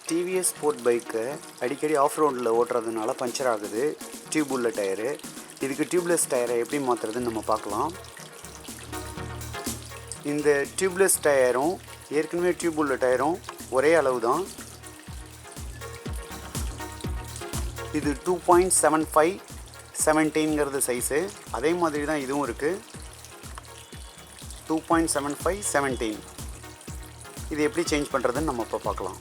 TVS sport bike அடிக்கடி of ரோடில் ஓட்டுறதுனால puncture ஆகுது டியூப் உள்ள டயரு. இதுக்கு டியூப்லெஸ் டயரை எப்படி மாற்றுறதுன்னு நம்ம பார்க்கலாம். இந்த டியூப்லெஸ் டயரும் ஏற்கனவே டியூப் உள்ள டயரும் ஒரே அளவு தான். இது 2.75 17ங்கிறது சைஸு. அதே மாதிரி தான் இதுவும் இருக்குது, 2.75 17. இது எப்படி சேஞ்ச் பண்ணுறதுன்னு நம்ம இப்போ பார்க்கலாம்.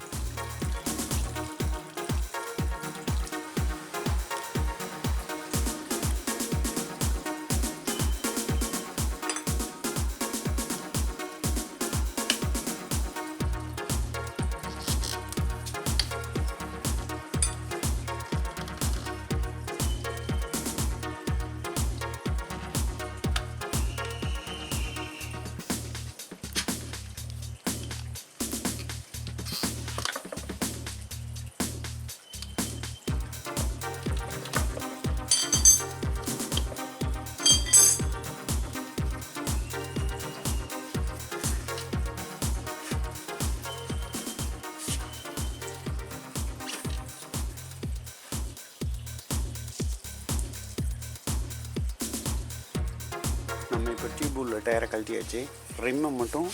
நம்ம இப்போ டியூப் உள்ள டயரை கழட்டியாச்சு. ரிம்மை மட்டும்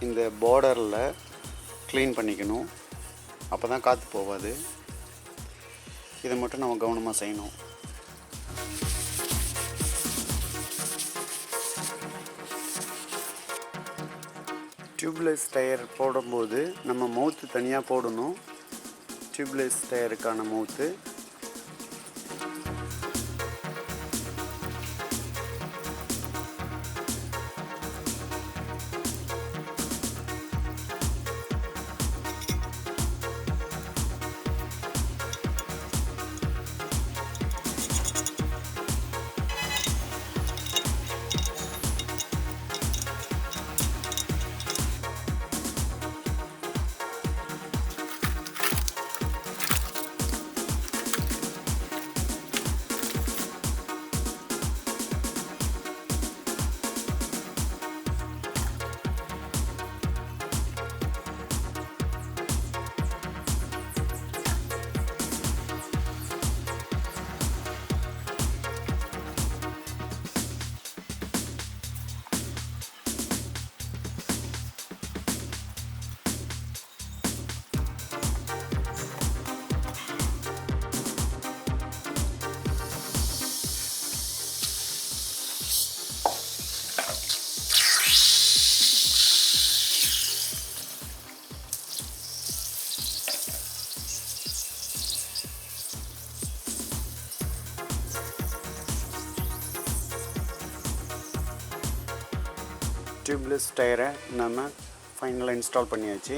இந்த பார்டரில் க்ளீன் பண்ணிக்கணும், அப்போ தான் காற்று போகாது. இதை மட்டும் நம்ம கவனமாக செய்யணும். டியூப்லெஸ் டயர் போடும்போது நம்ம மவுத்து தனியாக போடணும். டியூப்லெஸ் டயருக்கான மவுத்து டியூப்லெஸ் டயரை நம்ம ஃபைனலாக இன்ஸ்டால் பண்ணியாச்சு.